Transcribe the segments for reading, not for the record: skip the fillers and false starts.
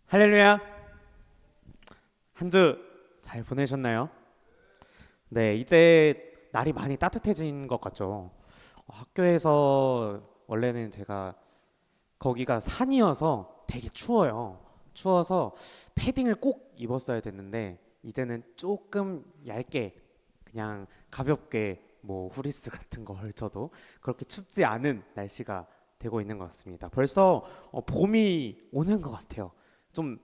할렐루야. 한 주 잘 보내셨나요? 네, 이제 날이 많이 따뜻해진 것 같죠. 학교에서 원래는 제가 거기가 산이어서 되게 추워요. 추워서 패딩을 꼭 입었어야 됐는데 이제는 조금 얇게 그냥 가볍게 뭐 후리스 같은 거 걸쳐도 그렇게 춥지 않은 날씨가 되고 있는 것 같습니다. 벌써 봄이 오는 것 같아요. 좀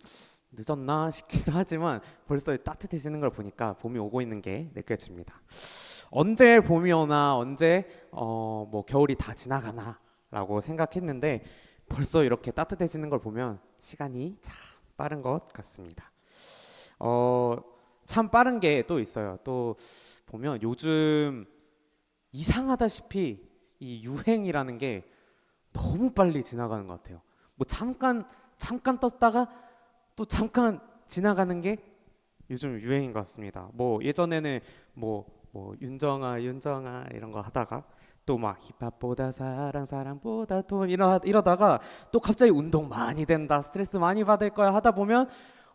늦었나 싶기도 하지만 벌써 따뜻해지는 걸 보니까 봄이 오고 있는 게 느껴집니다. 언제 봄이 오나 언제 뭐 겨울이 다 지나가나라고 생각했는데 벌써 이렇게 따뜻해지는 걸 보면 시간이 참 빠른 것 같습니다. 어, 참 빠른 게 또 있어요. 또 보면 요즘 이상하다시피 이 유행이라는 게 너무 빨리 지나가는 것 같아요. 뭐 잠깐 떴다가 또 잠깐 지나가는 게 요즘 유행인 것 같습니다. 뭐 예전에는 뭐 윤정아 이런 거 하다가 또 막 힙합보다 사랑보다 돈 이러다가 또 갑자기 운동 많이 된다 스트레스 많이 받을 거야 하다 보면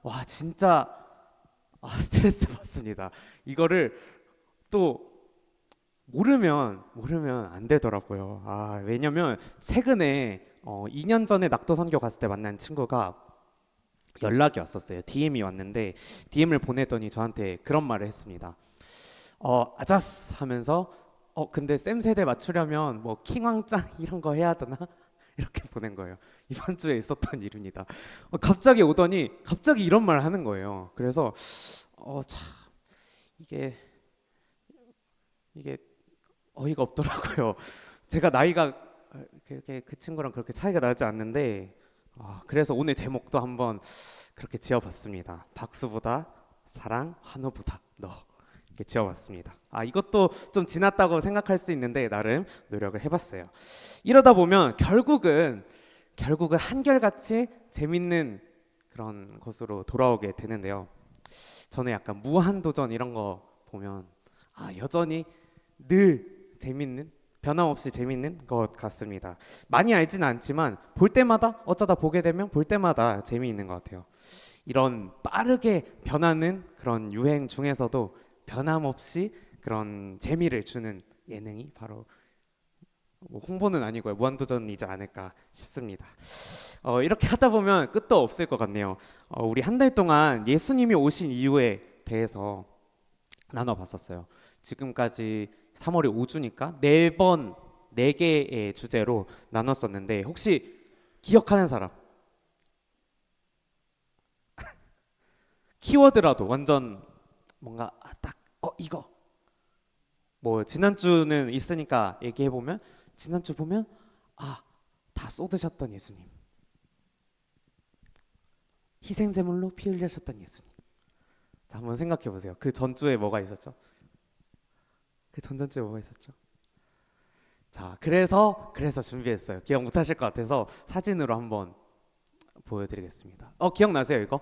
와 진짜 스트레스 받습니다. 이거를 또 모르면 안 되더라고요. 왜냐면 최근에 2년 전에 낙도 선교 갔을 때 만난 친구가 연락이 왔었어요. DM이 왔는데 DM을 보내더니 저한테 그런 말을 했습니다. 아자스 하면서 근데 쌤 세대 맞추려면 뭐 킹왕짱 이런 거 해야 되나? 이렇게 보낸 거예요. 이번 주에 있었던 일입니다. 갑자기 오더니 갑자기 이런 말 하는 거예요. 그래서 참 이게 이게 어이가 없더라고요. 제가 나이가 그렇게 그 친구랑 그렇게 차이가 나지 않는데 그래서 오늘 제목도 한번 그렇게 지어봤습니다. 박수보다 사랑, 환호보다 너 이렇게 지어봤습니다. 이것도 좀 지났다고 생각할 수 있는데 나름 노력을 해봤어요. 이러다 보면 결국은 한결같이 재밌는 그런 것으로 돌아오게 되는데요. 저는 약간 무한도전 이런 거 보면 여전히 늘 재밌는 변함없이 재밌는 것 같습니다. 많이 알지는 않지만 볼 때마다 어쩌다 보게 되면 볼 때마다 재미있는 것 같아요. 이런 빠르게 변하는 그런 유행 중에서도 변함없이 그런 재미를 주는 예능이 바로 뭐 홍보는 아니고요 무한도전이지 않을까 싶습니다. 이렇게 하다 보면 끝도 없을 것 같네요. 우리 한 달 동안 예수님이 오신 이유에 대해서 나눠봤었어요. 지금까지 3월이 5주니까 4번 4개의 주제로 나눴었는데 혹시 기억하는 사람? 키워드라도 완전 뭔가 딱 이거 뭐 지난주는 있으니까 얘기해보면 지난주 보면 다 쏟으셨던 예수님, 희생제물로 피 흘리셨던 예수님. 자, 한번 생각해보세요. 그 전주에 뭐가 있었죠? 그 전전주에 뭐가 있었죠? 자, 그래서 준비했어요. 기억 못하실 것 같아서 사진으로 한번 보여드리겠습니다. 기억나세요 이거?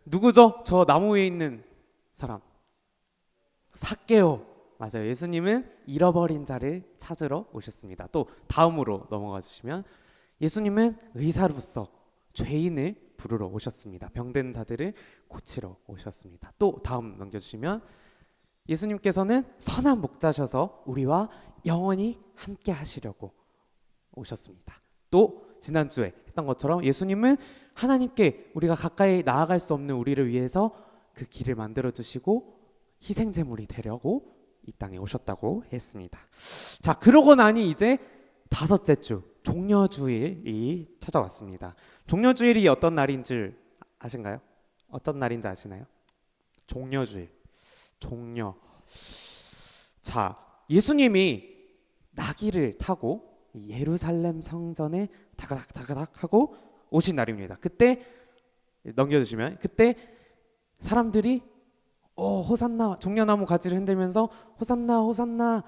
누구죠? 저 나무 위에 있는 사람. 삭개오. 맞아요. 예수님은 잃어버린 자를 찾으러 오셨습니다. 또 다음으로 넘어가 주시면 예수님은 의사로서 죄인을 부르러 오셨습니다. 병든 자들을 고치러 오셨습니다. 또 다음 넘겨주시면 예수님께서는 선한 목자셔서 우리와 영원히 함께 하시려고 오셨습니다. 또 지난주에 했던 것처럼 예수님은 하나님께 우리가 가까이 나아갈 수 없는 우리를 위해서 그 길을 만들어 주시고 희생제물이 되려고 이 땅에 오셨다고 했습니다. 자, 그러고 나니 이제 다섯째 주 종려주일이 찾아왔습니다. 종려주일이 어떤 날인 줄 아신가요? 어떤 날인지 아시나요? 종려주일. 종려. 자, 예수님이 나귀를 타고 예루살렘 성전에 다가닥 하고 오신 날입니다. 그때 넘겨주시면 그때 사람들이 호산나 종려나무 가지를 흔들면서 호산나 호산나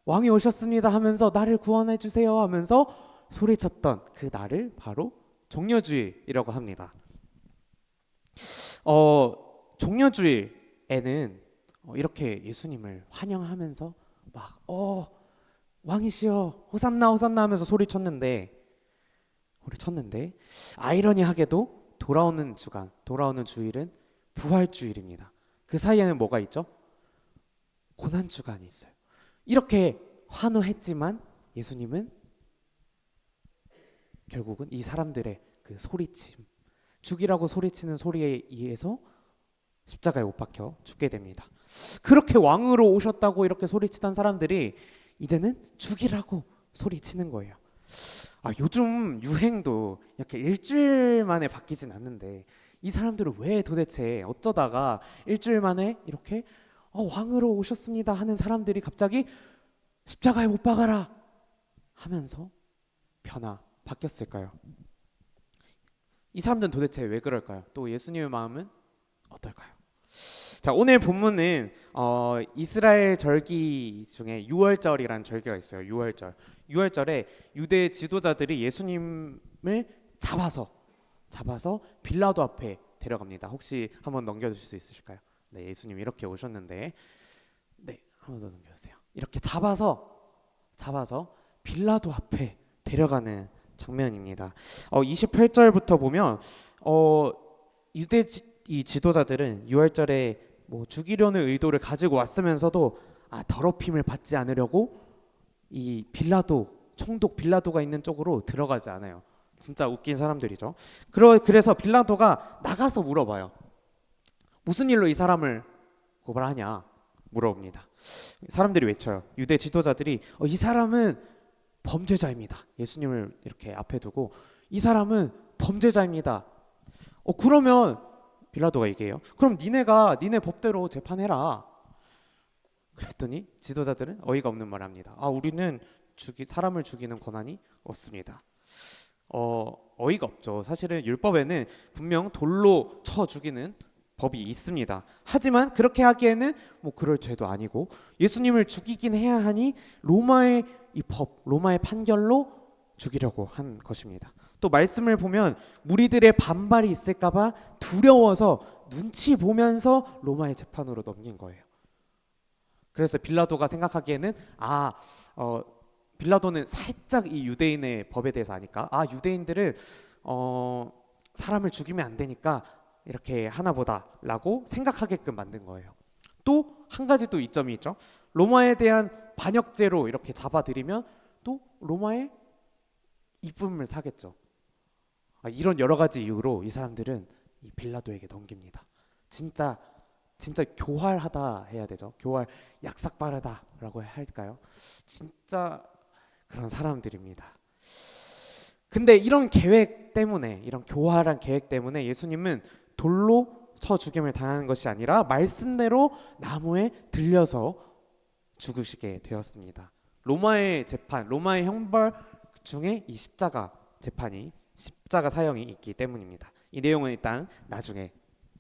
왕이 오셨습니다 하면서 나를 구원해 주세요 하면서 소리쳤던 그 날을 바로 종려주일이라고 합니다. 종려주일에는 이렇게 예수님을 환영하면서 막 왕이시여 호산나 호산나 하면서 소리쳤는데 우리 쳤는데 아이러니하게도 돌아오는 주일은 부활주일입니다. 그 사이에는 뭐가 있죠? 고난주간이 있어요. 이렇게 환호했지만 예수님은 결국은 이 사람들의 그 소리침, 죽이라고 소리치는 소리에 의해서 십자가에 못 박혀 죽게 됩니다. 그렇게 왕으로 오셨다고 이렇게 소리치던 사람들이 이제는 죽이라고 소리치는 거예요. 요즘 유행도 이렇게 일주일 만에 바뀌진 않는데 이 사람들은 왜 도대체 어쩌다가 일주일 만에 이렇게 왕으로 오셨습니다 하는 사람들이 갑자기 십자가에 못 박아라 하면서 바뀌었을까요? 이 사람들은 도대체 왜 그럴까요? 또 예수님의 마음은 어떨까요? 자, 오늘 본문은 이스라엘 절기 중에 유월절이라는 절기가 있어요. 유월절에 유대 지도자들이 예수님을 잡아서 빌라도 앞에 데려갑니다. 혹시 한번 넘겨주실 수 있으실까요? 네, 예수님 이렇게 오셨는데, 네, 한번 더 넘겨주세요. 이렇게 잡아서 빌라도 앞에 데려가는 장면입니다. 28절부터 보면 유대 이 지도자들은 유월절에 죽이려는 의도를 가지고 왔으면서도 더럽힘을 받지 않으려고 이 총독 빌라도가 있는 쪽으로 들어가지 않아요. 진짜 웃긴 사람들이죠. 그래서 빌라도가 나가서 물어봐요. 무슨 일로 이 사람을 고발하냐 물어봅니다. 사람들이 외쳐요. 유대 지도자들이 이 사람은 범죄자입니다. 예수님을 이렇게 앞에 두고 이 사람은 범죄자입니다. 그러면 빌라도가 얘기해요. 그럼 니네 법대로 재판해라. 그랬더니 지도자들은 어이가 없는 말을 합니다. 우리는 사람을 죽이는 권한이 없습니다. 어이가 없죠. 사실은 율법에는 분명 돌로 쳐 죽이는 법이 있습니다. 하지만 그렇게 하기에는 그럴 죄도 아니고 예수님을 죽이긴 해야 하니 로마의 판결로 죽이려고 한 것입니다. 또 말씀을 보면 무리들의 반발이 있을까봐 두려워서 눈치 보면서 로마의 재판으로 넘긴 거예요. 그래서 빌라도가 생각하기에는 빌라도는 살짝 이 유대인의 법에 대해서 아니까 유대인들은 사람을 죽이면 안 되니까 이렇게 하나보다라고 생각하게끔 만든 거예요. 또 한 가지 또 이점이 있죠. 로마에 대한 반역죄로 이렇게 잡아들이면 또 로마의 이쁨을 사겠죠. 이런 여러 가지 이유로 이 사람들은 이 빌라도에게 넘깁니다. 진짜 교활하다 해야 되죠. 교활 약삭빠르다라고 할까요? 진짜 그런 사람들입니다. 근데 이런 교활한 계획 때문에 예수님은 돌로 쳐 죽임을 당하는 것이 아니라 말씀대로 나무에 들려서 죽으시게 되었습니다. 로마의 형벌 중에 이 십자가 사형이 있기 때문입니다. 이 내용은 일단 나중에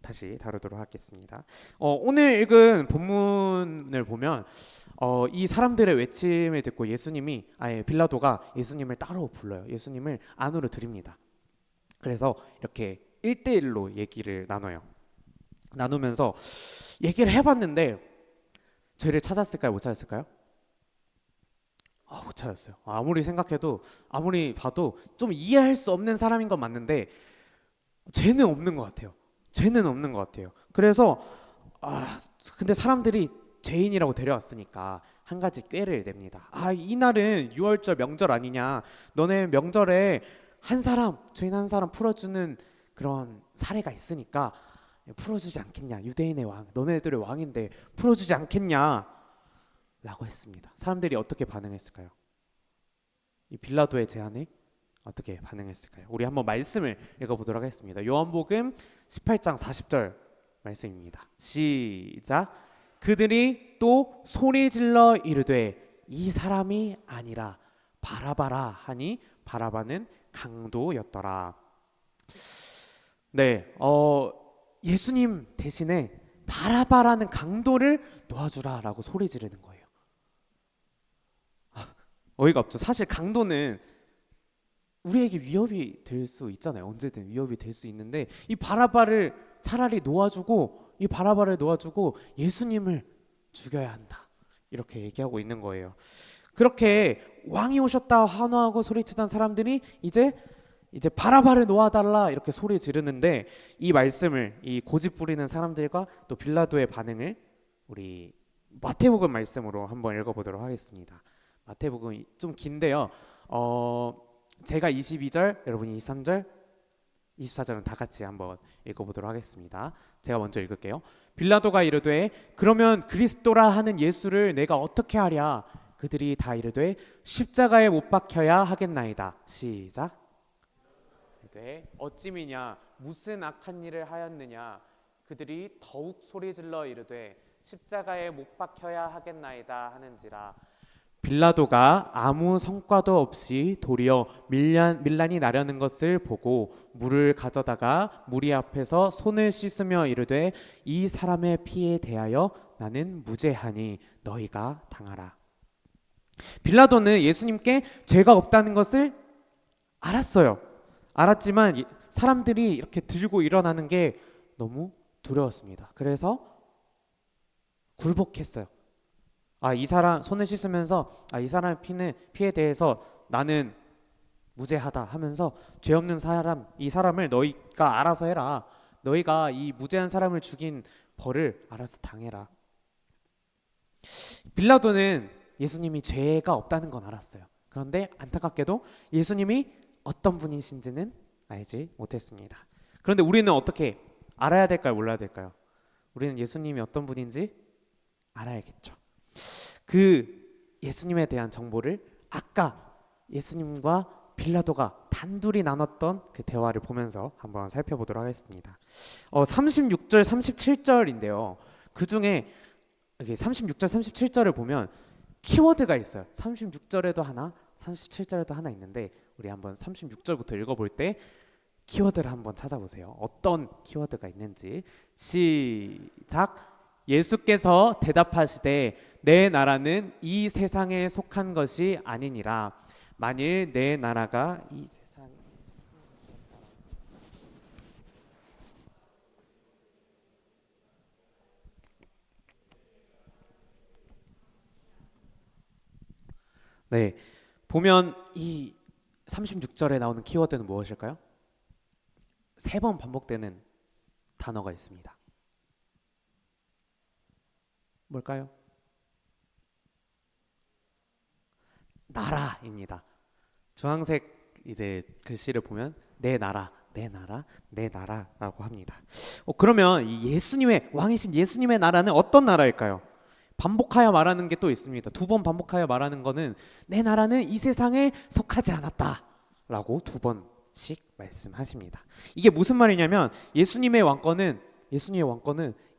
다시 다루도록 하겠습니다. 오늘 읽은 본문을 보면 이 사람들의 외침을 듣고 빌라도가 예수님을 따로 불러요. 예수님을 안으로 들입니다. 그래서 이렇게 1대1로 얘기를 나누면서 얘기를 해봤는데 죄를 찾았을까요? 못 찾았을까요? 못 찾았어요. 아무리 봐도 좀 이해할 수 없는 사람인 건 맞는데 죄는 없는 것 같아요. 그래서 근데 사람들이 죄인이라고 데려왔으니까 한 가지 꾀를 냅니다. 이날은 유월절 명절 아니냐? 너네 명절에 죄인 한 사람 풀어주는 그런 사례가 있으니까 풀어주지 않겠냐? 유대인의 왕, 너네들의 왕인데 풀어주지 않겠냐? 라고 했습니다. 사람들이 어떻게 반응했을까요? 이 빌라도의 제안에 어떻게 반응했을까요? 우리 한번 말씀을 읽어보도록 하겠습니다. 요한복음 18장 40절 말씀입니다. 시작. 그들이 또 소리질러 이르되 이 사람이 아니라 바라바라 하니 바라바는 강도였더라. 네, 예수님 대신에 바라바라는 강도를 놓아주라라고 소리 지르는 거예요. 어이가 없죠. 사실 강도는 우리에게 위협이 될 수 있잖아요. 언제든 위협이 될 수 있는데 이 바라바를 차라리 놓아주고 예수님을 죽여야 한다. 이렇게 얘기하고 있는 거예요. 그렇게 왕이 오셨다 환호하고 소리치던 사람들이 이제 이제 바라바를 놓아달라 이렇게 소리 지르는데 이 말씀을 이 고집 부리는 사람들과 또 빌라도의 반응을 우리 마태복음 말씀으로 한번 읽어보도록 하겠습니다. 마태복음 좀 긴데요. 제가 22절, 여러분이 23절, 24절은 다 같이 한번 읽어보도록 하겠습니다. 제가 먼저 읽을게요. 빌라도가 이르되 그러면 그리스도라 하는 예수를 내가 어떻게 하랴? 그들이 다 이르되 십자가에 못 박혀야 하겠나이다. 시작. 이르되 어찌미냐 무슨 악한 일을 하였느냐? 그들이 더욱 소리질러 이르되 십자가에 못 박혀야 하겠나이다 하는지라. 빌라도가 아무 성과도 없이 도리어 밀란이 나려는 것을 보고 물을 가져다가 무리 앞에서 손을 씻으며 이르되 이 사람의 피에 대하여 나는 무죄하니 너희가 당하라. 빌라도는 예수님께 죄가 없다는 것을 알았어요. 알았지만 사람들이 이렇게 들고 일어나는 게 너무 두려웠습니다. 그래서 굴복했어요. 이 사람 손을 씻으면서 이 사람의 피에 대해서 나는 무죄하다 하면서 죄 없는 사람, 이 사람을 너희가 알아서 해라. 너희가 이 무죄한 사람을 죽인 벌을 알아서 당해라. 빌라도는 예수님이 죄가 없다는 건 알았어요. 그런데 안타깝게도 예수님이 어떤 분이신지는 알지 못했습니다. 그런데 우리는 어떻게 알아야 될까요? 몰라야 될까요? 우리는 예수님이 어떤 분인지 알아야겠죠. 그 예수님에 대한 정보를 아까 예수님과 빌라도가 단둘이 나눴던 그 대화를 보면서 한번 살펴보도록 하겠습니다. 36절, 37절인데요. 그 중에 36절, 37절을 보면 키워드가 있어요. 36절에도 하나, 37절에도 하나 있는데 우리 한번 36절부터 읽어볼 때 키워드를 한번 찾아보세요. 어떤 키워드가 있는지. 시작. 예수께서 대답하시되 내 나라는 이 세상에 속한 것이 아니니라. 만일 내 나라가 이 세상에 네, 보면 이 36절에 나오는 키워드는 무엇일까요? 3번 반복되는 단어가 있습니다. 뭘까요? 나라입니다. 주황색 이제 글씨를 보면 내 나라, 내 나라, 내 나라라고 합니다. 그러면 이 예수님의 왕이신 예수님의 나라는 어떤 나라일까요? 반복하여 말하는 게 또 있습니다. 2번 반복하여 말하는 거는 내 나라는 이 세상에 속하지 않았다라고 2번씩 말씀하십니다. 이게 무슨 말이냐면 예수님의 왕권은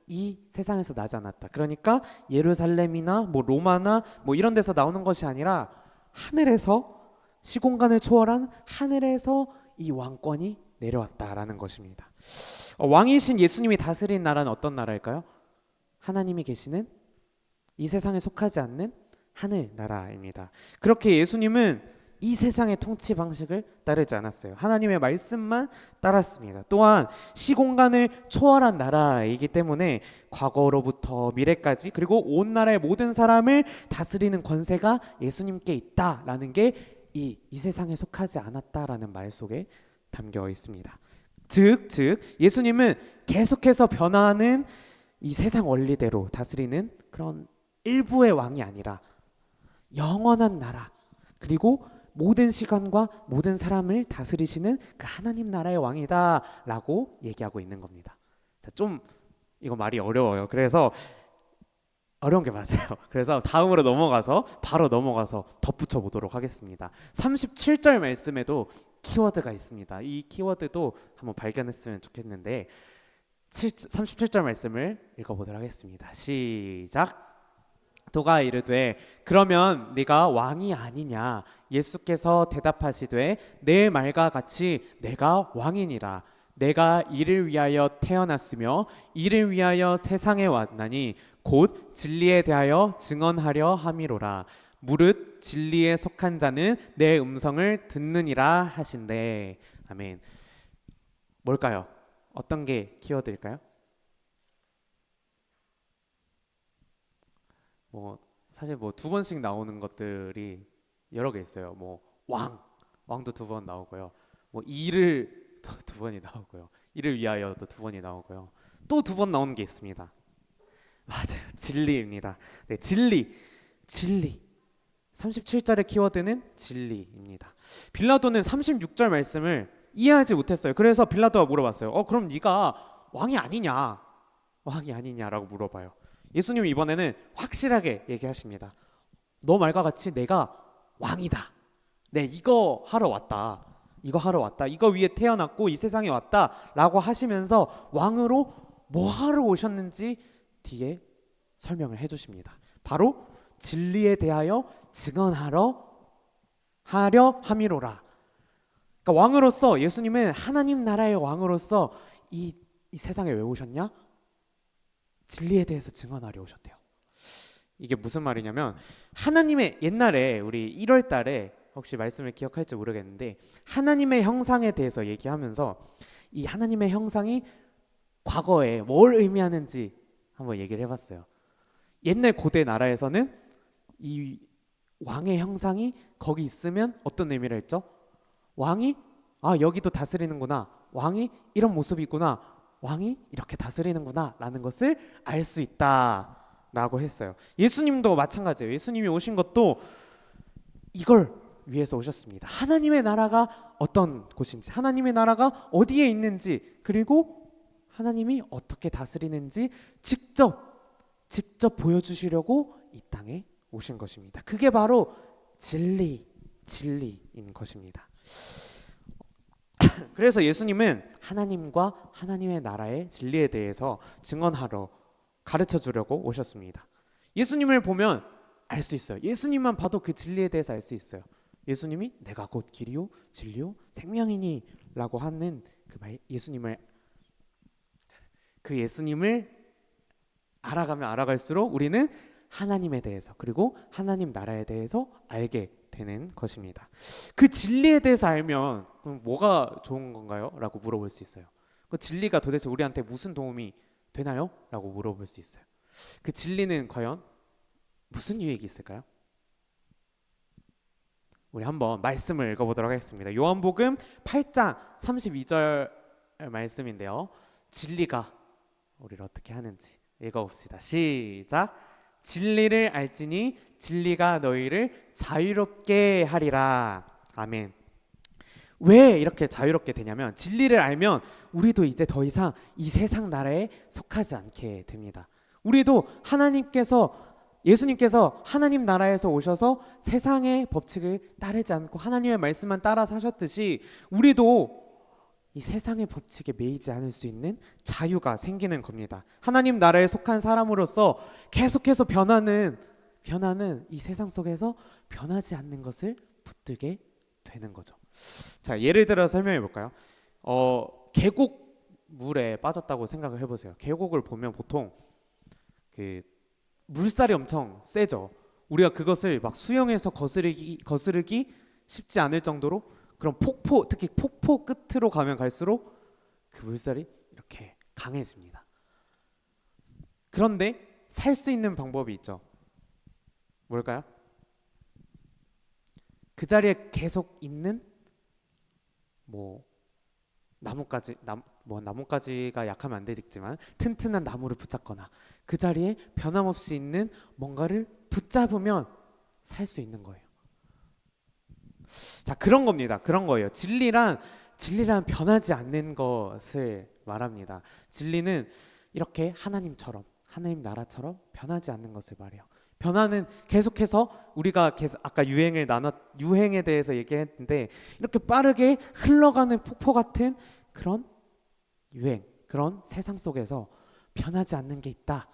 이 세상에서 나지 않았다. 그러니까 예루살렘이나 뭐 로마나 뭐 이런 데서 나오는 것이 아니라 하늘에서 시공간을 초월한 하늘에서 이 왕권이 내려왔다라는 것입니다. 왕이신 예수님이 다스린 나라는 어떤 나라일까요? 하나님이 계시는 이 세상에 속하지 않는 하늘 나라입니다. 그렇게 예수님은 이 세상의 통치 방식을 따르지 않았어요. 하나님의 말씀만 따랐습니다. 또한 시공간을 초월한 나라이기 때문에 과거로부터 미래까지 그리고 온 나라의 모든 사람을 다스리는 권세가 예수님께 있다라는 게 이 세상에 속하지 않았다라는 말 속에 담겨 있습니다. 즉 예수님은 계속해서 변화하는 이 세상 원리대로 다스리는 그런 일부의 왕이 아니라 영원한 나라 그리고 모든 시간과 모든 사람을 다스리시는 그 하나님 나라의 왕이다라고 얘기하고 있는 겁니다. 자, 좀 이거 말이 어려워요. 그래서 어려운 게 맞아요. 그래서 다음으로 바로 넘어가서 덧붙여 보도록 하겠습니다. 37절 말씀에도 키워드가 있습니다. 이 키워드도 한번 발견했으면 좋겠는데 37절 말씀을 읽어보도록 하겠습니다. 시작. 도가 이르되 그러면 네가 왕이 아니냐. 예수께서 대답하시되 내 말과 같이 내가 왕이니라. 내가 이를 위하여 태어났으며 이를 위하여 세상에 왔나니 곧 진리에 대하여 증언하려 함이로라. 무릇 진리에 속한 자는 내 음성을 듣느니라 하신대. 아멘. 뭘까요? 어떤 게 키워드일까요? 사실 2번씩 나오는 것들이 여러 개 있어요. 왕도 2번 나오고요. 뭐 이를 두 번이 나오고요. 이를 위하여도 두 번이 나오고요. 또 두 번 나오는 게 있습니다. 맞아요. 진리입니다. 네, 진리. 37절의 키워드는 진리입니다. 빌라도는 36절 말씀을 이해하지 못했어요. 그래서 빌라도가 물어봤어요. 그럼 네가 왕이 아니냐라고 물어봐요. 예수님이 이번에는 확실하게 얘기하십니다. 너 말과 같이 내가 왕이다. 네, 이거 하러 왔다. 이거 위에 태어났고 이 세상에 왔다라고 하시면서 왕으로 뭐 하러 오셨는지 뒤에 설명을 해주십니다. 바로 진리에 대하여 증언하려 함이로라. 그러니까 왕으로서, 예수님은 하나님 나라의 왕으로서 이 세상에 왜 오셨냐? 진리에 대해서 증언하려 오셨대요. 이게 무슨 말이냐면, 하나님의, 옛날에 우리 1월 달에 혹시 말씀을 기억할지 모르겠는데, 하나님의 형상에 대해서 얘기하면서 이 하나님의 형상이 과거에 뭘 의미하는지 한번 얘기를 해봤어요. 옛날 고대 나라에서는 이 왕의 형상이 거기 있으면 어떤 의미를 했죠? 왕이 여기도 다스리는구나, 왕이 이런 모습이 있구나, 왕이 이렇게 다스리는구나 라는 것을 알 수 있다라고 했어요. 예수님도 마찬가지예요. 예수님이 오신 것도 이걸 위해서 오셨습니다. 하나님의 나라가 어떤 곳인지, 하나님의 나라가 어디에 있는지, 그리고 하나님이 어떻게 다스리는지 직접 보여주시려고 이 땅에 오신 것입니다. 그게 바로 진리인 것입니다. 그래서 예수님은 하나님과 하나님의 나라의 진리에 대해서 증언하러, 가르쳐 주려고 오셨습니다. 예수님을 보면 알 수 있어요. 예수님만 봐도 그 진리에 대해서 알 수 있어요. 예수님이 내가 곧 길이요 진리요 생명이니 라고 하는 그 말, 예수님을 알아가면 알아갈수록 우리는 하나님에 대해서, 그리고 하나님 나라에 대해서 알게 되는 것입니다. 그 진리에 대해서 알면 그럼 뭐가 좋은 건가요? 라고 물어볼 수 있어요. 그 진리가 도대체 우리한테 무슨 도움이 되나요? 라고 물어볼 수 있어요. 그 진리는 과연 무슨 유익이 있을까요? 우리 한번 말씀을 읽어보도록 하겠습니다. 요한복음 8장 32절 말씀인데요. 진리가 우리를 어떻게 하는지 읽어봅시다. 시작. 진리를 알지니 진리가 너희를 자유롭게 하리라. 아멘. 왜 이렇게 자유롭게 되냐면, 진리를 알면 우리도 이제 더 이상 이 세상 나라에 속하지 않게 됩니다. 우리도 예수님께서 하나님 나라에서 오셔서 세상의 법칙을 따르지 않고 하나님의 말씀만 따라 사셨듯이, 우리도 이 세상의 법칙에 매이지 않을 수 있는 자유가 생기는 겁니다. 하나님 나라에 속한 사람으로서 계속해서 변하는 이 세상 속에서 변하지 않는 것을 붙들게 되는 거죠. 자, 예를 들어 설명해 볼까요? 계곡물에 빠졌다고 생각을 해보세요. 계곡을 보면 보통 그 물살이 엄청 세죠. 우리가 그것을 막 수영해서 거스르기 쉽지 않을 정도로, 그런 특히 폭포 끝으로 가면 갈수록 그 물살이 이렇게 강해집니다. 그런데 살 수 있는 방법이 있죠. 뭘까요? 그 자리에 계속 있는 나뭇가지가 약하면 안 되겠지만 튼튼한 나무를 붙잡거나 그 자리에 변함없이 있는 뭔가를 붙잡으면 살 수 있는 거예요. 자, 그런 겁니다. 그런 거예요. 진리란 변하지 않는 것을 말합니다. 진리는 이렇게 하나님처럼, 하나님 나라처럼 변하지 않는 것을 말해요. 변화는 계속해서 우리가 아까 유행에 대해서 얘기했는데, 이렇게 빠르게 흘러가는 폭포 같은 그런 유행, 그런 세상 속에서 변하지 않는 게 있다,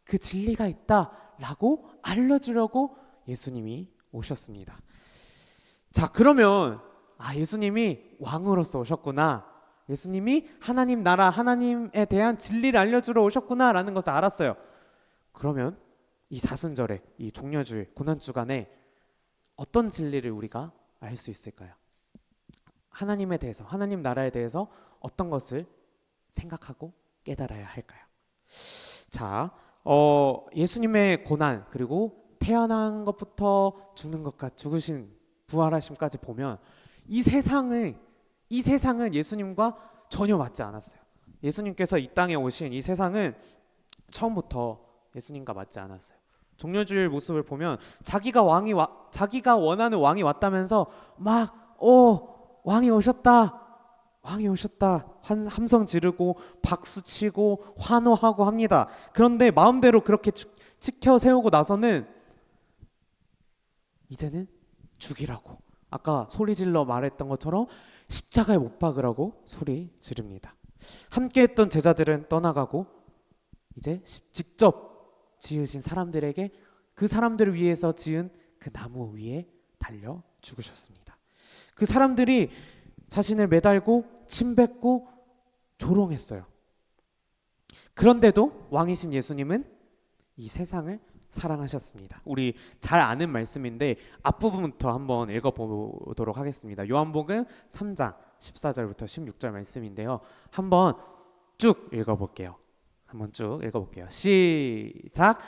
그 진리가 있다라고 알려주려고 예수님이 오셨습니다. 자, 그러면 예수님이 왕으로서 오셨구나, 예수님이 하나님 나라, 하나님에 대한 진리를 알려주러 오셨구나라는 것을 알았어요. 그러면 이 사순절에, 이 종려주일, 고난주간에 어떤 진리를 우리가 알 수 있을까요? 하나님에 대해서, 하나님 나라에 대해서 어떤 것을 생각하고 깨달아야 할까요? 자, 예수님의 고난, 그리고 태어난 것부터 죽는 것까지, 죽으신 부활하심까지 보면 이 세상을 이 세상은 예수님과 전혀 맞지 않았어요. 예수님께서 이 땅에 오신 이 세상은 처음부터 예수님과 맞지 않았어요. 종려주일 모습을 보면 자기가 원하는 왕이 왔다면서 막 왕이 오셨다. 왕이 오셨다. 함성 지르고 박수 치고 환호하고 합니다. 그런데 마음대로 그렇게 지켜 세우고 나서는 이제는 죽이라고, 아까 소리 질러 말했던 것처럼 십자가에 못 박으라고 소리 지릅니다. 함께 했던 제자들은 떠나가고 이제 직접 지으신 사람들에게 그 사람들을 위해서 지은 그 나무 위에 달려 죽으셨습니다. 그 사람들이 자신을 매달고 침뱉고 조롱했어요. 그런데도 왕이신 예수님은 이 세상을 사랑하셨습니다. 우리 잘 아는 말씀인데 앞부분부터 한번 읽어보도록 하겠습니다. 요한복음 3장 14절부터 16절 말씀인데요. 한번 쭉 읽어볼게요. 시작.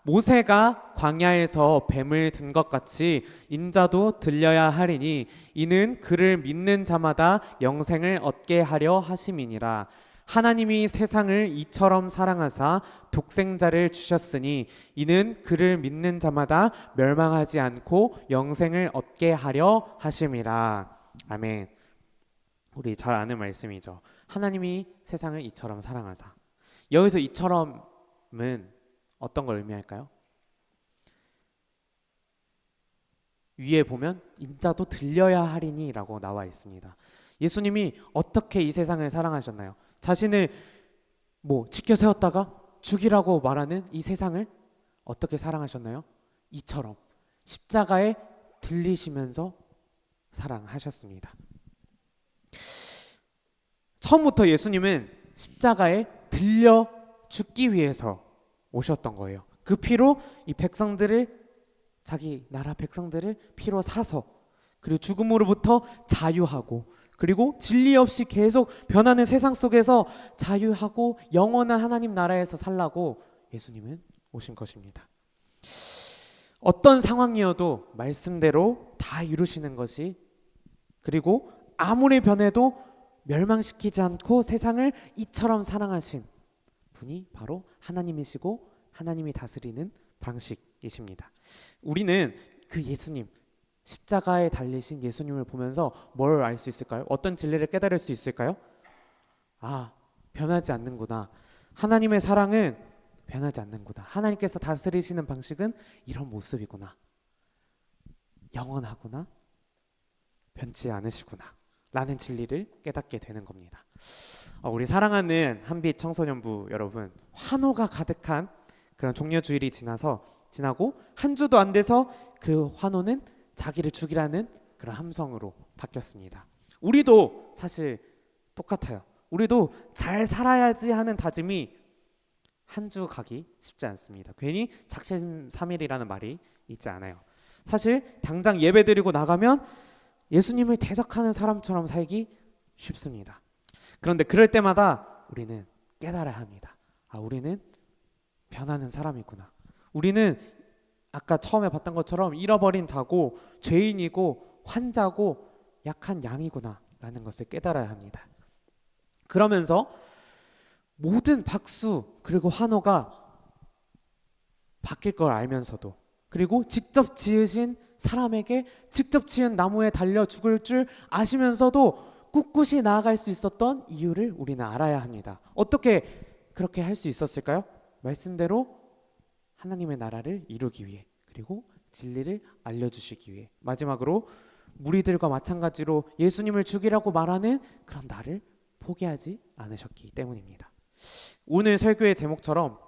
모세가 광야에서 뱀을 든 것 같이 인자도 들려야 하리니 이는 그를 믿는 자마다 영생을 얻게 하려 하심이니라. 하나님이 세상을 이처럼 사랑하사 독생자를 주셨으니 이는 그를 믿는 자마다 멸망하지 않고 영생을 얻게 하려 하심이라. 아멘. 우리 잘 아는 말씀이죠. 하나님이 세상을 이처럼 사랑하사. 여기서 이처럼은 어떤 걸 의미할까요? 위에 보면 인자도 들려야 하리니 라고 나와 있습니다. 예수님이 어떻게 이 세상을 사랑하셨나요? 자신을 지켜 세웠다가 죽이라고 말하는 이 세상을 어떻게 사랑하셨나요? 이처럼 십자가에 들리시면서 사랑하셨습니다. 처음부터 예수님은 십자가에 들려 죽기 위해서 오셨던 거예요. 그 피로 이 백성들을, 자기 나라 백성들을 피로 사서, 그리고 죽음으로부터 자유하고, 그리고 진리 없이 계속 변하는 세상 속에서 자유하고 영원한 하나님 나라에서 살라고 예수님은 오신 것입니다. 어떤 상황이어도 말씀대로 다 이루시는 것이, 그리고 아무리 변해도 멸망시키지 않고 세상을 이처럼 사랑하신 분이 바로 하나님이시고 하나님이 다스리는 방식이십니다. 우리는 그 예수님, 십자가에 달리신 예수님을 보면서 뭘 알 수 있을까요? 어떤 진리를 깨달을 수 있을까요? 변하지 않는구나. 하나님의 사랑은 변하지 않는구나. 하나님께서 다스리시는 방식은 이런 모습이구나. 영원하구나. 변치 않으시구나. 라는 진리를 깨닫게 되는 겁니다. 우리 사랑하는 한빛 청소년부 여러분, 환호가 가득한 그런 종려주일이 지나고 한 주도 안 돼서 그 환호는 자기를 죽이라는 그런 함성으로 바뀌었습니다. 우리도 사실 똑같아요. 우리도 잘 살아야지 하는 다짐이 한 주 가기 쉽지 않습니다. 괜히 작심삼일이라는 말이 있지 않아요. 사실 당장 예배 드리고 나가면 예수님을 대적하는 사람처럼 살기 쉽습니다. 그런데 그럴 때마다 우리는 깨달아야 합니다. 우리는 변하는 사람이구나. 우리는 아까 처음에 봤던 것처럼 잃어버린 자고 죄인이고 환자고 약한 양이구나 라는 것을 깨달아야 합니다. 그러면서 모든 박수 그리고 환호가 바뀔 걸 알면서도, 그리고 직접 지으신 사람에게 직접 지은 나무에 달려 죽을 줄 아시면서도 꿋꿋이 나아갈 수 있었던 이유를 우리는 알아야 합니다. 어떻게 그렇게 할 수 있었을까요? 말씀대로 하나님의 나라를 이루기 위해, 그리고 진리를 알려주시기 위해, 마지막으로 무리들과 마찬가지로 예수님을 죽이라고 말하는 그런 나를 포기하지 않으셨기 때문입니다. 오늘 설교의 제목처럼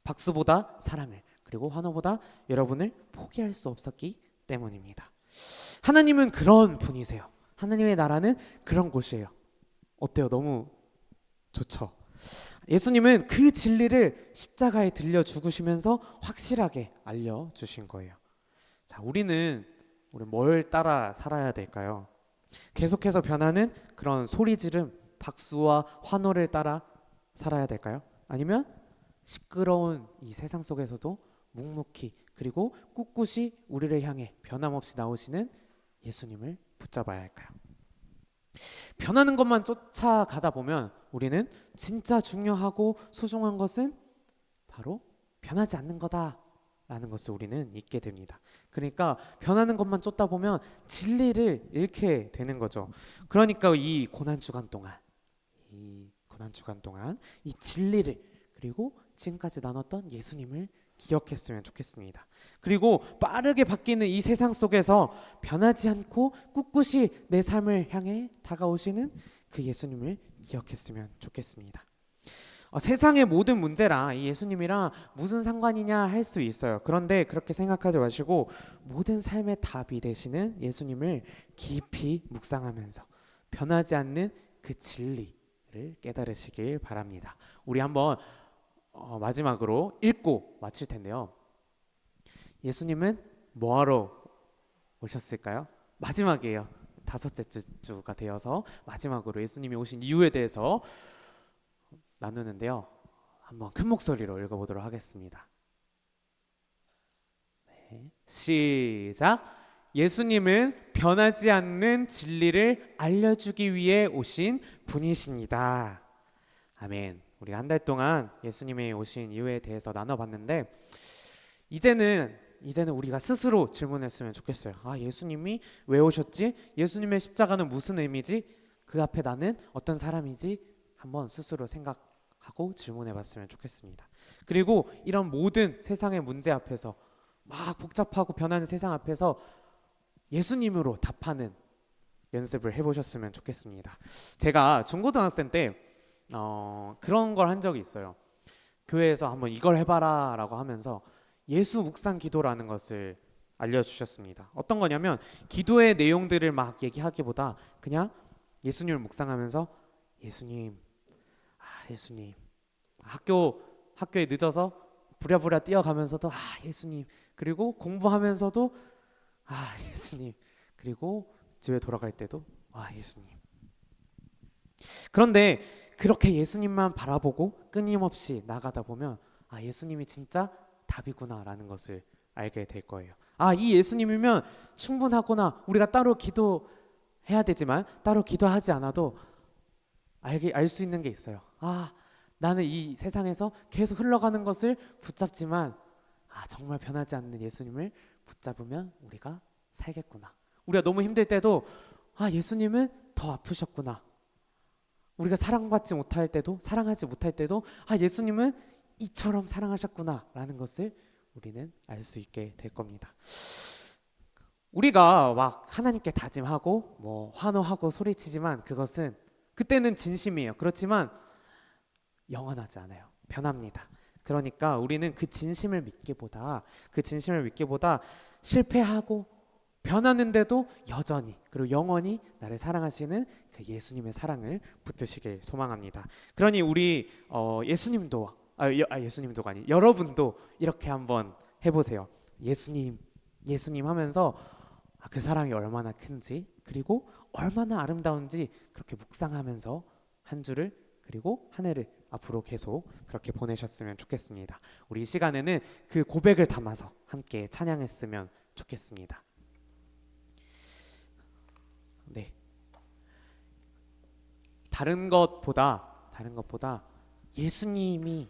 박수보다 사랑을, 그리고 환호보다 여러분을 포기할 수 없었기 때문입니다. 하나님은 그런 분이세요. 하나님의 나라는 그런 곳이에요. 어때요? 너무 좋죠? 예수님은 그 진리를 십자가에 들려 죽으시면서 확실하게 알려주신 거예요. 자, 우리 뭘 따라 살아야 될까요? 계속해서 변하는 그런 소리 지름, 박수와 환호를 따라 살아야 될까요? 아니면 시끄러운 이 세상 속에서도 묵묵히, 그리고 꿋꿋이 우리를 향해 변함없이 나오시는 예수님을 붙잡아야 할까요? 변하는 것만 쫓아가다 보면 우리는 진짜 중요하고 소중한 것은 바로 변하지 않는 거다라는 것을 우리는 잊게 됩니다. 그러니까 변하는 것만 쫓다 보면 진리를 잃게 되는 거죠. 그러니까 이 고난 주간 동안 이 진리를 그리고 지금까지 나눴던 예수님을 기억했으면 좋겠습니다. 그리고 빠르게 바뀌는 이 세상 속에서 변하지 않고 꿋꿋이 내 삶을 향해 다가오시는 그 예수님을 기억했으면 좋겠습니다. 세상의 모든 문제랑 이 예수님이랑 무슨 상관이냐 할 수 있어요. 그런데 그렇게 생각하지 마시고 모든 삶의 답이 되시는 예수님을 깊이 묵상하면서 변하지 않는 그 진리를 깨달으시길 바랍니다. 우리 한번 마지막으로 읽고 마칠 텐데요. 예수님은 뭐하러 오셨을까요? 마지막이에요. 다섯째 주가 되어서 마지막으로 예수님이 오신 이유에 대해서 나누는데요. 한번 큰 목소리로 읽어보도록 하겠습니다. 네, 시작. 예수님은 변하지 않는 진리를 알려주기 위해 오신 분이십니다. 아멘. 우리가 한 달 동안 예수님이 오신 이유에 대해서 나눠봤는데 이제는 우리가 스스로 질문했으면 좋겠어요. 예수님이 왜 오셨지? 예수님의 십자가는 무슨 의미지? 그 앞에 나는 어떤 사람이지? 한번 스스로 생각하고 질문해봤으면 좋겠습니다. 그리고 이런 모든 세상의 문제 앞에서 막 복잡하고 변하는 세상 앞에서 예수님으로 답하는 연습을 해보셨으면 좋겠습니다. 제가 중고등학생 때 그런 걸 한 적이 있어요. 교회에서 한번 이걸 해봐라 라고 하면서 예수 묵상 기도라는 것을 알려주셨습니다. 어떤 거냐면 기도의 내용들을 막 얘기하기보다 그냥 예수님을 묵상하면서 예수님, 예수님, 학교에 늦어서 부랴부랴 뛰어가면서도 예수님, 그리고 공부하면서도 예수님, 그리고 집에 돌아갈 때도 예수님. 그런데 그렇게 예수님만 바라보고 끊임없이 나가다 보면 예수님이 진짜 답이구나라는 것을 알게 될 거예요. 이 예수님이면 충분하구나. 우리가 따로 기도해야 되지만 따로 기도하지 않아도 알 수 있는 게 있어요. 나는 이 세상에서 계속 흘러가는 것을 붙잡지만 정말 변하지 않는 예수님을 붙잡으면 우리가 살겠구나. 우리가 너무 힘들 때도 예수님은 더 아프셨구나. 우리가 사랑하지 못할 때도 예수님은 이처럼 사랑하셨구나 라는 것을 우리는 알 수 있게 될 겁니다. 우리가 막 하나님께 다짐하고 환호하고 소리치지만 그때는 진심이에요. 그렇지만 영원하지 않아요. 변합니다. 그러니까 우리는 그 진심을 믿기보다 실패하고 변하는데도 여전히 그리고 영원히 나를 사랑하시는 그 예수님의 사랑을 붙드시길 소망합니다. 그러니 우리 예수님도 여러분도 이렇게 한번 해보세요. 예수님 하면서 그 사랑이 얼마나 큰지 그리고 얼마나 아름다운지 그렇게 묵상하면서 한 주를 그리고 한 해를 앞으로 계속 그렇게 보내셨으면 좋겠습니다. 우리 이 시간에는 그 고백을 담아서 함께 찬양했으면 좋겠습니다. 네. 다른 것보다 예수님이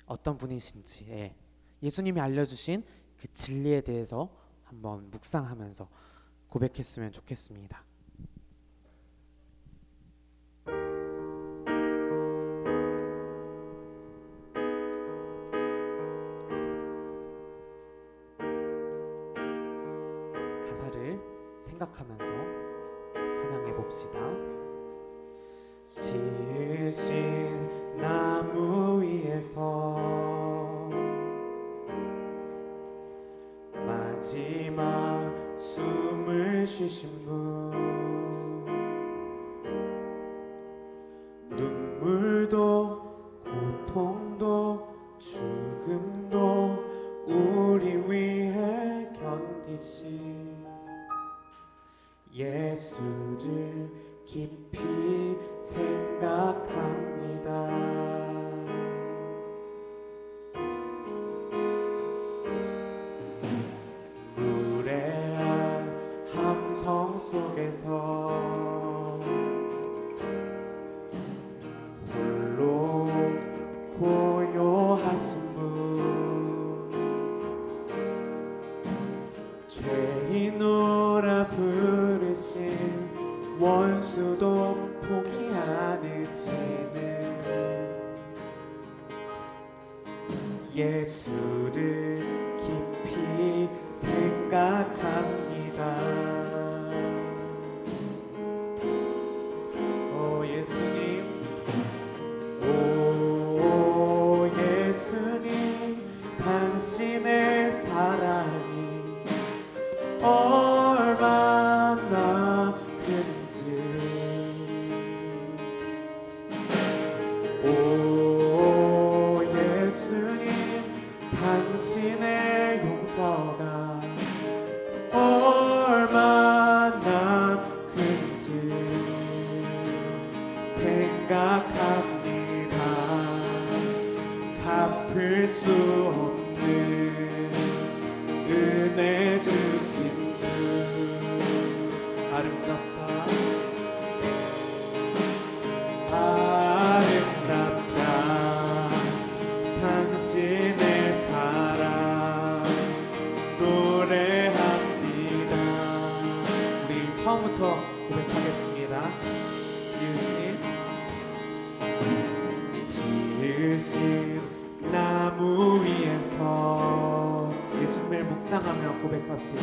어떤 분이신지, 예수님이 알려주신 그 진리에 대해서 한번 묵상하면서 고백했으면 좋겠습니다. 가사를 생각하면서 찬양해 봅시다. 지으신 나무 위에서 마지막 숨을 쉬신 분, 눈물도 고통도 죽음도 우리 위해 견디신 예수를 깊이 생각합니다. 무례한 함성 속 예수를 깊이 생각합니다. 오 예수님, 오 예수님, 당신의 사랑이 얼마나 큰지. 오 예수님, 당신의 용서가 얼마나 큰지 생각합니다. 갚을 수 없는 은혜 주신 주 아름답다. 아름답다. 당신의 사랑 노래합니다. 우리 처음부터 고백하겠습니다. 지으신 나무 위에서 예수님을 묵상하며 고백합시다.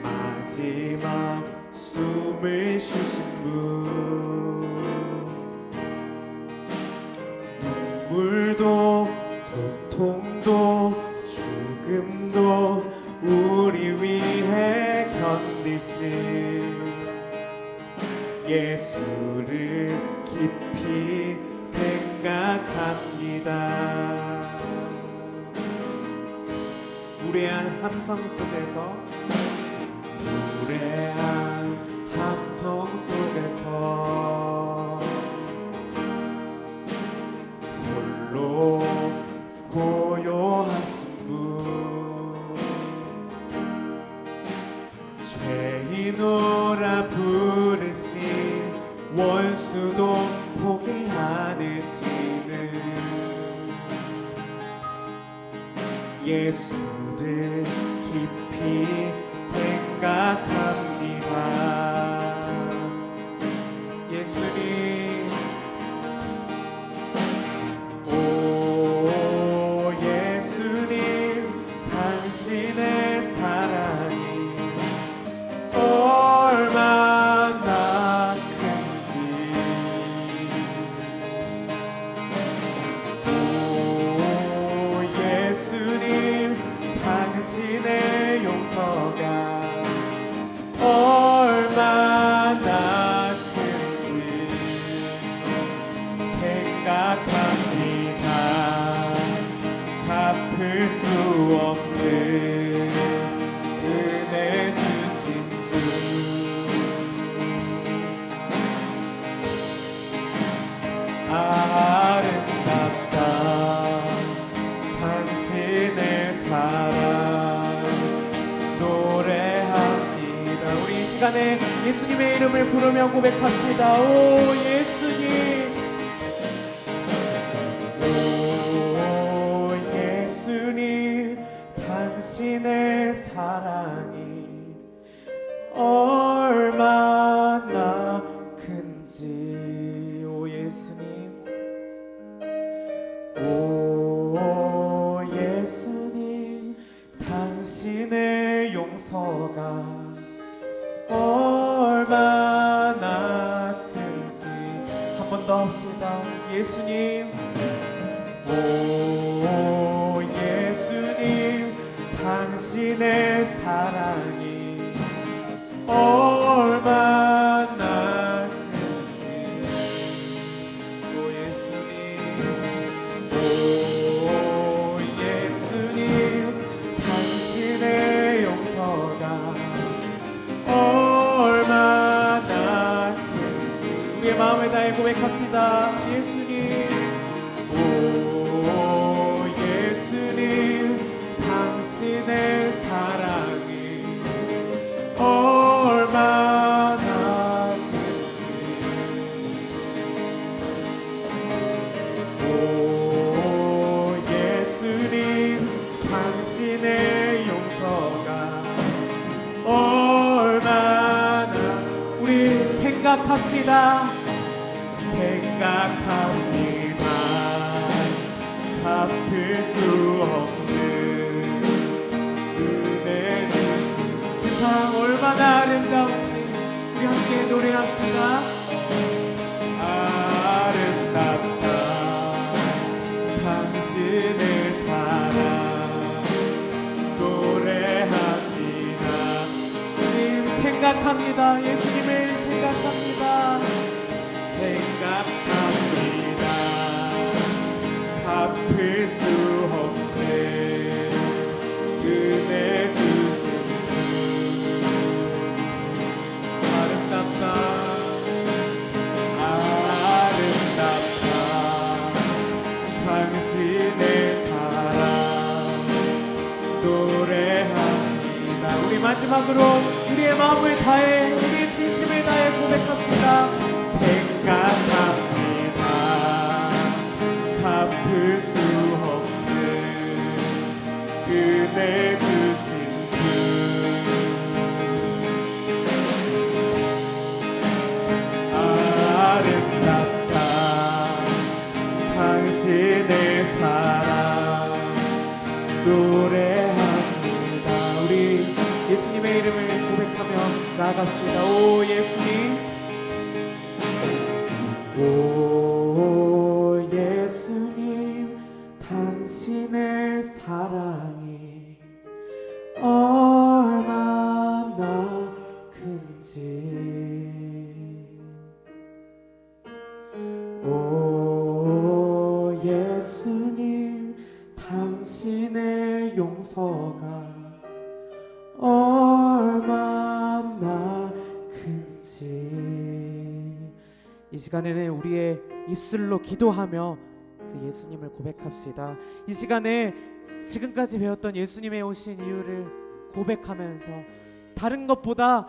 마지막 숨을 쉬신 분, 눈물도 고통도 죽음도 우리 위해 견디신 예수를 깊이 생각합니다. 무례한 함성 속에서, 무례한 함성 속에서 홀로 고요하신 분, 죄인오라 부르신 원수도 포기 않으시는 예수를 깊이 생각합니다. 예수님, 오 예수님, 당신의 사랑이 얼마나 큰지. 오 예수님, 당신의 용서가 얼마나 큰지 생각합니다. 갚을 수 없는 은혜 주신 주 아름답다. 당신의 사랑 노래합니다. 우리 이 시간에 예수님의 이름을 부르며 고백합시다. 오 예수님, 오 예수님, 당신의 사랑이 얼마나 큰지. 오 예수님, 오 예수님, 당신의 용서가 얼마나 큰지. 한 번 더 합시다. 예수님, 오 예수님, 당신의 사랑이 얼마나 큰지. 오 예수님, 오 예수님, 당신의 용서가 얼마나 큰지. 우리의 마음을 다해 고백합시다. 예수님, 오 예수님, 당신의 사랑이 얼마나 큰지. 오 예수님, 당신의 용서가 얼마나. 우리 생각합시다. 생각합니다. 갚을 수 노래합시다. 아름답다 당신의 사랑 노래합니다. 주님 생각합니다. 예수님을 생각합니다. 생각합니다. 갚을 수 없는 은혜 주신 주 아름답다 아름답다 당신의 사랑 노래합니다. 우리 마지막으로 우리의 마음을 다해 우리의 진심을 다해 고백합시다. 생각합니다. 갚을 수 없는 은혜 주신 주 아름답다 당신의 사랑 노래합니다. 우리 예수님의 이름을 고백하며 나아갑시다. 오 예수님 오 예수님 당신의 사랑이 얼마나 큰지 오 예수님 당신의 용서가 얼마나 큰지 이 시간에는 우리의 입술로 기도하며 그 예수님을 고백합시다. 이 시간에 지금까지 배웠던 예수님의 오신 이유를 고백하면서 다른 것보다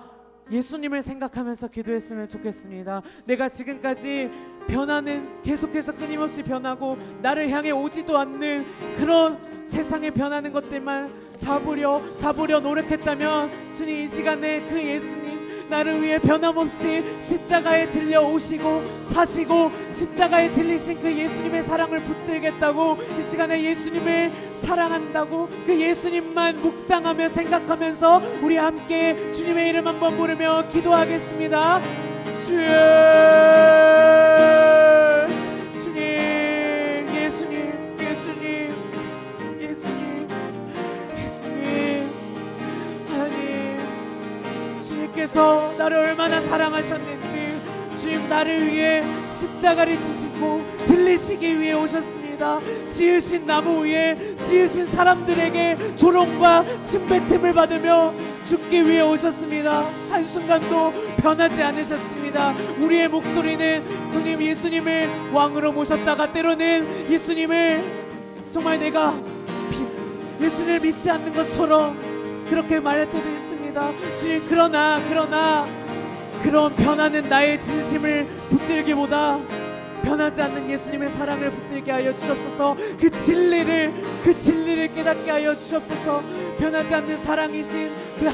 예수님을 생각하면서 기도했으면 좋겠습니다. 내가 지금까지 변하는 계속해서 끊임없이 변하고 나를 향해 오지도 않는 그런 세상에 변하는 것들만 잡으려 노력했다면 주님 이 시간에 그 예수님 나를 위해 변함없이 십자가에 들려 오시고 사시고 십자가에 들리신 그 예수님의 사랑을 붙들겠다고 이 시간에 예수님을 사랑한다고 그 예수님만 묵상하며 생각하면서 우리 함께 주님의 이름 한번 부르며 기도하겠습니다. 주님 예수님 하나님 주님께서 나를 얼마나 사랑하셨는지 주님 나를 위해 십자가를 지시고 들리시기 위해 오셨습니다. 지으신 나무 위에 지으신 사람들에게 조롱과 침뱉음을 받으며 죽기 위해 오셨습니다. 한순간도 변하지 않으셨습니다. 우리의 목소리는 주님 예수님을 왕으로 모셨다가 때로는 예수님을 정말 내가 예수님을 믿지 않는 것처럼 그렇게 말할 때도 있습니다. 주님 그러나 그런 변하는 나의 진심을 붙들기보다 변하지 않는 예수님의 사랑을 붙들게 하여 주옵소서. 그 진리를 깨닫게 하여 주옵소서. 변하지 않는 사랑이신 그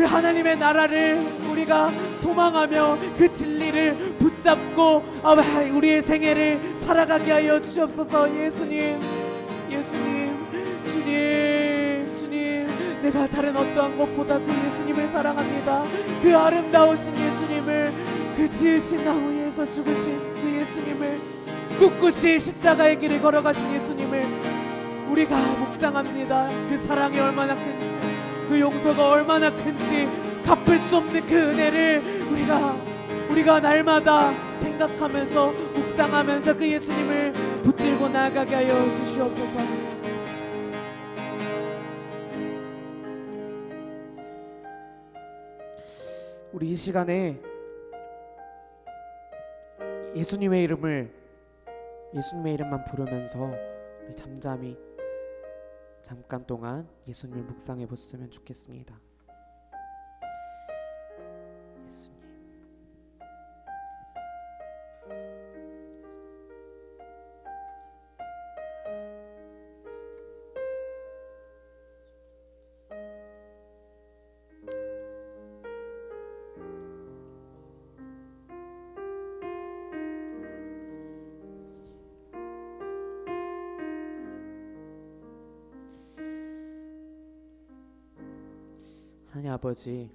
하나님의 나라를 우리가 소망하며 그 진리를 붙잡고 우리의 생애를 살아가게 하여 주옵소서. 예수님 주님 내가 다른 어떠한 것보다 그 예수님을 사랑합니다. 그 아름다우신 예수님을 그 지으신 나무 위에서 죽으신 그 예수님을 꿋꿋이 십자가의 길을 걸어가신 예수님을 우리가 묵상합니다. 그 사랑이 얼마나 큰지 그 용서가 얼마나 큰지 갚을 수 없는 그 은혜를 우리가 날마다 생각하면서 묵상하면서 그 예수님을 붙들고 나아가게 하여 주시옵소서. 우리 이 시간에 예수님의 이름만 부르면서 우리 잠깐 동안 예수님을 묵상해 보셨으면 좋겠습니다. 예수님. 하나님 아버지,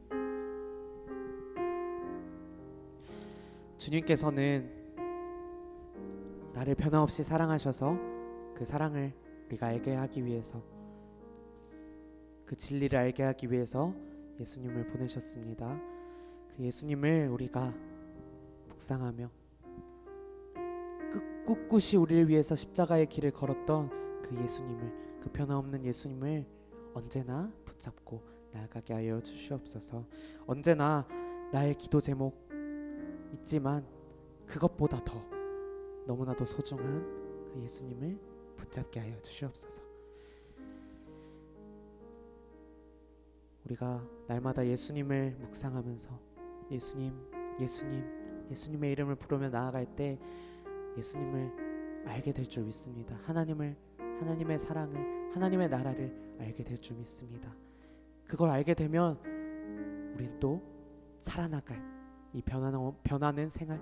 주님께서는 나를 변함없이 사랑하셔서 그 사랑을 우리가 알게 하기 위해서, 그 진리를 알게 하기 위해서 예수님을 보내셨습니다. 그 예수님을 우리가 묵상하며 꿋꿋이 우리를 위해서 십자가의 길을 걸었던 그 예수님을, 그 변함없는 예수님을 언제나 붙잡고 나아가게 하여 주시옵소서. 언제나 나의 기도 제목 있지만 그것보다 더 너무나도 소중한 그 예수님을 붙잡게 하여 주시옵소서. 우리가 날마다 예수님을 묵상하면서 예수님, 예수님, 예수님의 이름을 부르며 나아갈 때 예수님을 알게 될 줄 믿습니다. 하나님의 사랑을, 하나님의 나라를 알게 될 줄 믿습니다. 그걸 알게 되면 우린 또 살아나갈 이 변하는 생활,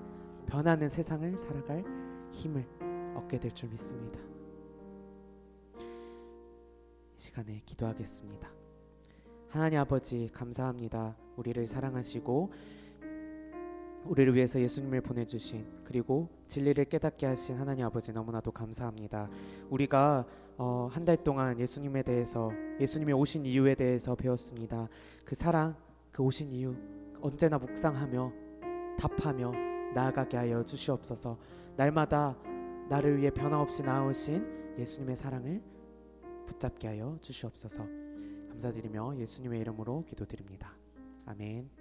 변하는 세상을 살아갈 힘을 얻게 될 줄 믿습니다. 이 시간에 기도하겠습니다. 하나님 아버지, 감사합니다. 우리를 사랑하시고 우리를 위해서 예수님을 보내주신, 그리고 진리를 깨닫게 하신 하나님 아버지, 너무나도 감사합니다. 우리가 한 달 동안 예수님에 대해서, 예수님이 오신 이유에 대해서 배웠습니다. 그 사랑, 그 오신 이유 언제나 묵상하며 답하며 나아가게 하여 주시옵소서. 날마다 나를 위해 변함없이 나오신 예수님의 사랑을 붙잡게 하여 주시옵소서. 감사드리며 예수님의 이름으로 기도드립니다. 아멘.